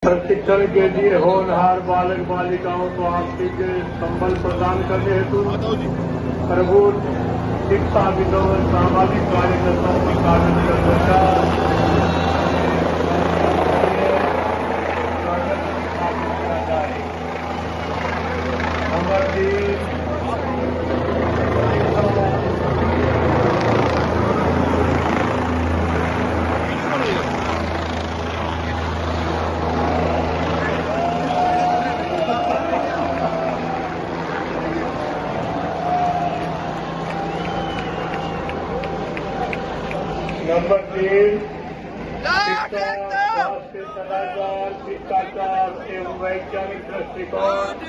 प्रशिक्षण के लिए होनहार बालक बालिकाओं को आपसी के संबल प्रदान करने हेतु प्रभु शिक्षा विद्रोह सामाजिक कार्यकर्ताओं की कार्य नंबर 3 शिक्षा स्वास्थ्य सदाचार शिष्टाचार एवं वैज्ञानिक दृष्टिकोण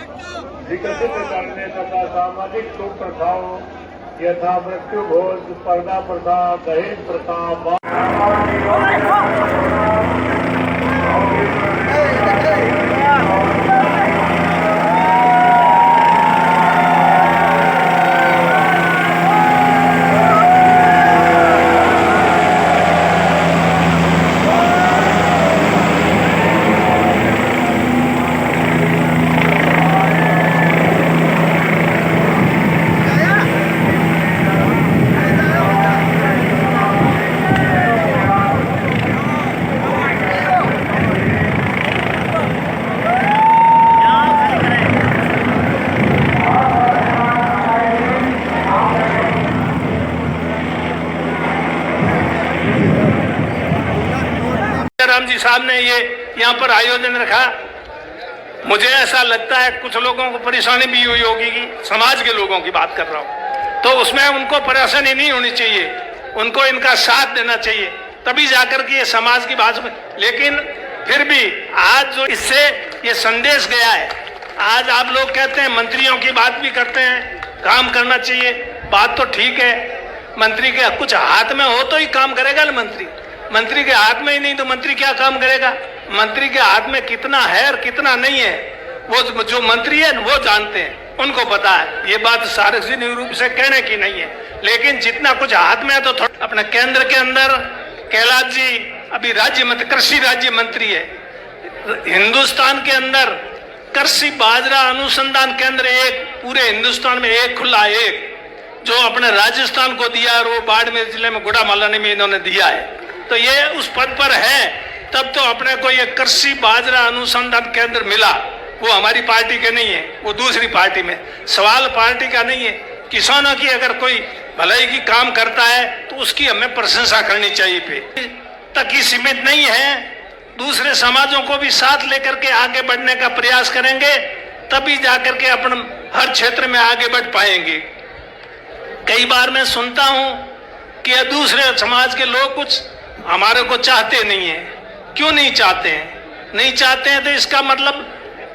विकसित करने तथा सामाजिक सुप्रथाओं यथा मृत्यु भोज पर्दा प्रथा दहेज प्रथा राम जी साहब ने ये यहाँ पर आयोजन रखा। मुझे ऐसा लगता है कुछ लोगों को परेशानी भी हुई होगी कि समाज के लोगों की बात कर रहा हूँ, तो उसमें उनको परेशानी नहीं होनी चाहिए, उनको इनका साथ देना चाहिए, तभी जाकर के ये समाज की बात में। लेकिन फिर भी आज जो इससे ये संदेश गया है, आज आप लोग कहते हैं मंत्रियों की बात भी करते हैं, काम करना चाहिए, बात तो ठीक है, मंत्री के कुछ हाथ में हो तो ही काम करेगा ना मंत्री। मंत्री के हाथ में ही नहीं तो मंत्री क्या काम करेगा। मंत्री के हाथ में कितना है और कितना नहीं है वो जो मंत्री है वो जानते हैं, उनको पता है। ये बात सार्वजनिक रूप से कहने की नहीं है, लेकिन जितना कुछ हाथ में है तो थोड़ा अपने केंद्र के अंदर कैलाश जी अभी राज्य मंत्री कृषि राज्य मंत्री है। हिंदुस्तान के अंदर कृषि बाजरा अनुसंधान केंद्र एक पूरे हिंदुस्तान में एक खुला, एक जो अपने राजस्थान को दिया और वो बाड़मेर जिले में गुड़ामालानी में इन्होंने दिया है। तो ये उस पद पर है, तब तो अपने को ये कृषि बाजरा अनुसंधान केंद्र मिला। वो हमारी पार्टी के नहीं है, वो दूसरी पार्टी में। सवाल पार्टी का नहीं है। किसानों की अगर कोई भलाई की काम करता है तो उसकी हमें प्रशंसा करनी चाहिए। पे तक ही सीमित नहीं है, दूसरे समाजों को भी साथ लेकर के आगे बढ़ने का प्रयास करेंगे, तभी जाकर के अपन हर क्षेत्र में आगे बढ़ पाएंगे। कई बार मैं सुनता हूं कि दूसरे समाज के लोग कुछ हमारे को चाहते नहीं है। क्यों नहीं चाहते हैं? नहीं चाहते हैं तो इसका मतलब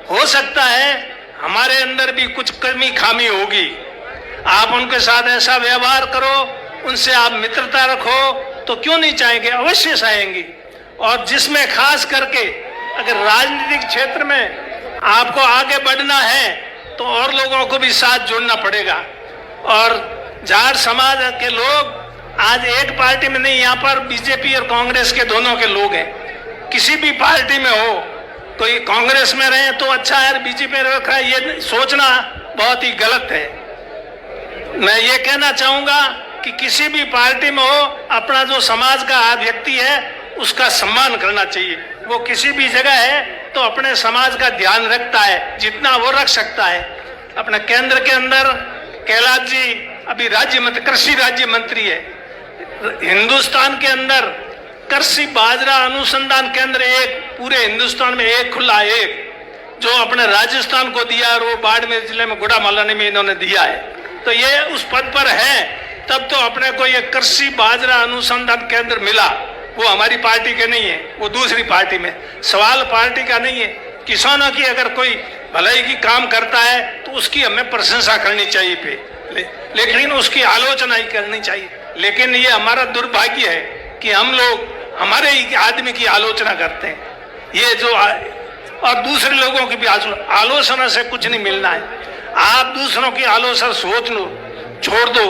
हो सकता है हमारे अंदर भी कुछ कमी खामी होगी। आप उनके साथ ऐसा व्यवहार करो, उनसे आप मित्रता रखो, तो क्यों नहीं चाहेंगे? अवश्य चाहेंगे। और जिसमें खास करके अगर राजनीतिक क्षेत्र में आपको आगे बढ़ना है तो और लोगों को भी साथ जोड़ना पड़ेगा। और जाट समाज के लोग आज एक पार्टी में नहीं, यहाँ पर बीजेपी और कांग्रेस के दोनों के लोग हैं। किसी भी पार्टी में हो, कोई कांग्रेस में रहे तो अच्छा है, बीजेपी में रखा है, ये सोचना बहुत ही गलत है। मैं ये कहना चाहूंगा कि किसी भी पार्टी में हो, अपना जो समाज का व्यक्ति है उसका सम्मान करना चाहिए। वो किसी भी जगह है तो अपने समाज का ध्यान रखता है जितना वो रख सकता है। अपने केंद्र के अंदर कैलाश जी अभी राज्य मंत्री कृषि राज्य मंत्री है। हिंदुस्तान के अंदर कृषि बाजरा अनुसंधान केंद्र एक पूरे हिंदुस्तान में एक खुला, एक जो अपने राजस्थान को दिया और वो बाड़मेर जिले में गुड़ामालानी में इन्होंने दिया है। तो ये उस पद पर है, तब तो अपने को ये कृषि बाजरा अनुसंधान केंद्र मिला। वो हमारी पार्टी के नहीं है, वो दूसरी पार्टी में। सवाल पार्टी का नहीं है। किसानों की अगर कोई भलाई की काम करता है तो उसकी हमें प्रशंसा करनी चाहिए पे, लेकिन उसकी आलोचना ही करनी चाहिए। लेकिन ये हमारा दुर्भाग्य है कि हम लोग हमारे ही आदमी की आलोचना करते हैं। ये जो और दूसरे लोगों की भी आलोचना से कुछ नहीं मिलना है। आप दूसरों की आलोचना सोच लो, छोड़ दो।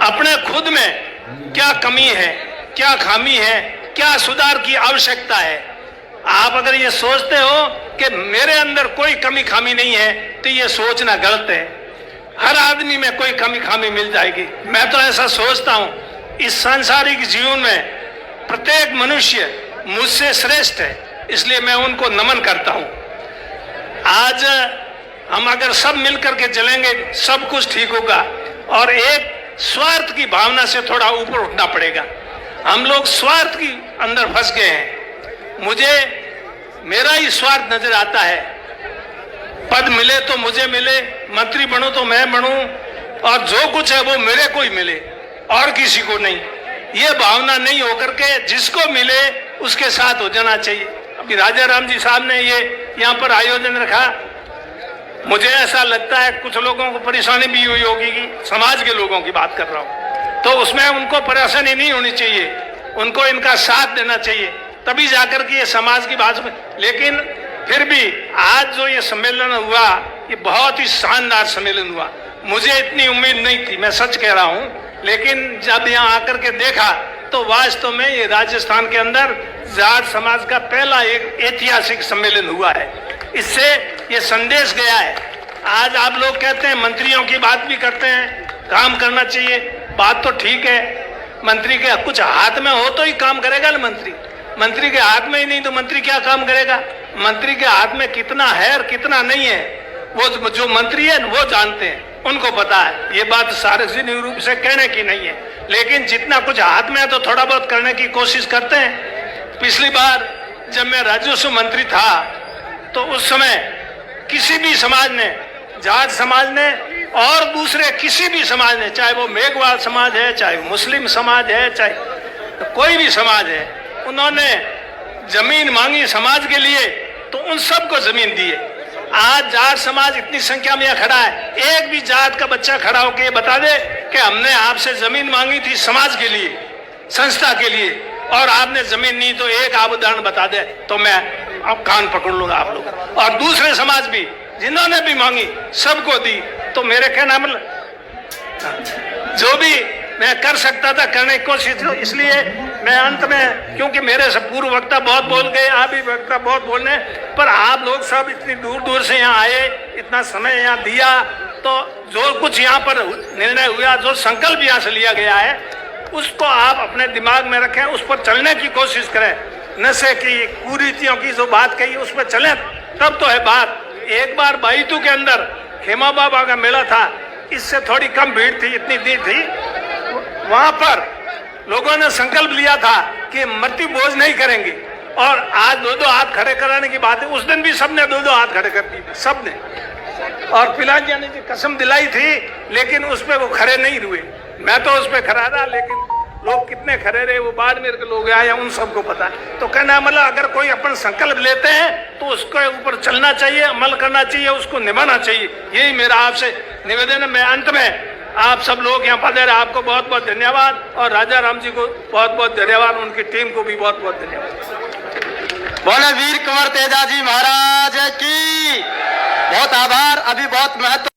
अपने खुद में क्या कमी है, क्या खामी है, क्या सुधार की आवश्यकता है, आप अगर ये सोचते हो कि मेरे अंदर कोई कमी खामी नहीं है तो ये सोचना गलत है। हर आदमी में कोई कमी खामी मिल जाएगी। मैं तो ऐसा सोचता हूं, इस सांसारिक जीवन में प्रत्येक मनुष्य मुझसे श्रेष्ठ है, इसलिए मैं उनको नमन करता हूं। आज हम अगर सब मिलकर के चलेंगे सब कुछ ठीक होगा, और एक स्वार्थ की भावना से थोड़ा ऊपर उठना पड़ेगा। हम लोग स्वार्थ की अंदर फंस गए हैं। मुझे मेरा ही स्वार्थ नजर आता है। पद मिले तो मुझे मिले, मंत्री बनूं तो मैं बनूं, और जो कुछ है वो मेरे को ही मिले और किसी को नहीं। ये भावना नहीं होकर के जिसको मिले उसके साथ हो जाना चाहिए। अभी राजा राम जी साहब ने ये यहाँ पर आयोजन रखा, मुझे ऐसा लगता है कुछ लोगों को परेशानी भी हुई होगी, कि समाज के लोगों की बात कर रहा हूं, तो उसमें उनको परेशानी नहीं होनी चाहिए, उनको इनका साथ देना चाहिए, तभी जाकर के ये समाज की बात में। लेकिन फिर भी आज जो ये सम्मेलन हुआ, ये बहुत ही शानदार सम्मेलन हुआ। मुझे इतनी उम्मीद नहीं थी, मैं सच कह रहा हूं, लेकिन जब यहाँ आकर के देखा तो वास्तव में ये राजस्थान के अंदर जाट समाज का पहला एक ऐतिहासिक सम्मेलन हुआ है। इससे ये संदेश गया है। आज आप लोग कहते हैं, मंत्रियों की बात भी करते हैं, काम करना चाहिए, बात तो ठीक है। मंत्री के कुछ हाथ में हो तो ही काम करेगा ना मंत्री। मंत्री के हाथ में ही नहीं तो मंत्री क्या काम करेगा। मंत्री के हाथ में कितना है और कितना नहीं है वो जो मंत्री है वो जानते हैं, उनको पता है। ये बात सार्वजनिक रूप से कहने की नहीं है, लेकिन जितना कुछ हाथ में है तो थोड़ा बहुत करने की कोशिश करते हैं। पिछली बार जब मैं राजस्व मंत्री था तो उस समय किसी भी समाज ने, जाट समाज ने और दूसरे किसी भी समाज ने, चाहे वो मेघवाल समाज है, चाहे मुस्लिम समाज है, चाहे कोई भी समाज है, उन्होंने जमीन मांगी समाज के लिए तो उन सबको जमीन दी है। आज जाट समाज इतनी संख्या में खड़ा है, एक भी जाट का बच्चा खड़ा होकर बता दे कि हमने आपसे जमीन मांगी थी समाज के लिए, संस्था के लिए, और आपने जमीन नहीं, तो एक आप उदाहरण बता दे तो मैं अब कान पकड़ लूंगा आप लोग। और दूसरे समाज भी जिन्होंने भी मांगी सबको दी। तो मेरे कहना मतलब जो भी मैं कर सकता था करने की कोशिश, इसलिए मैं अंत में, क्योंकि मेरे से पूर्व वक्ता बहुत बोल गए, आप भी वक्ता बहुत बोलने, पर आप लोग सब इतनी दूर दूर से यहाँ आए, इतना समय यहाँ दिया, तो जो कुछ यहाँ पर निर्णय हुआ, जो संकल्प यहाँ से लिया गया है, उसको आप अपने दिमाग में रखें, उस पर चलने की कोशिश करें। नशे की, कुरीतियों की जो बात कही उस पर चलें, तब तो है बात। एक बार बाईतू के अंदर खेमा बाबा का मेला था, इससे थोड़ी कम भीड़ थी, इतनी दी थी, वहां पर लोगों ने संकल्प लिया था कि मृत्यु भोज नहीं करेंगे, और आज दो दो हाथ खड़े कराने की बात है। उस दिन भी सबने दो दो हाथ खड़े कर दिए, सबने, और पिलाजी जाने की कसम दिलाई थी, लेकिन उस पर वो खड़े नहीं हुए। मैं तो उस पर खड़ा रहा, लेकिन लोग कितने खड़े रहे वो बाड़मेर के लोग आए, उन सबको पता है। तो कहना मतलब अगर कोई अपन संकल्प लेते हैं तो उसके ऊपर चलना चाहिए, अमल करना चाहिए, उसको निभाना चाहिए। यही मेरा आपसे निवेदन है। मैं अंत में आप सब लोग यहाँ पर आपको बहुत बहुत धन्यवाद, और राजा राम जी को बहुत बहुत धन्यवाद, उनकी टीम को भी बहुत बहुत धन्यवाद। बोले वीर कुंवर तेजाजी महाराज की बहुत आभार। अभी बहुत महत्व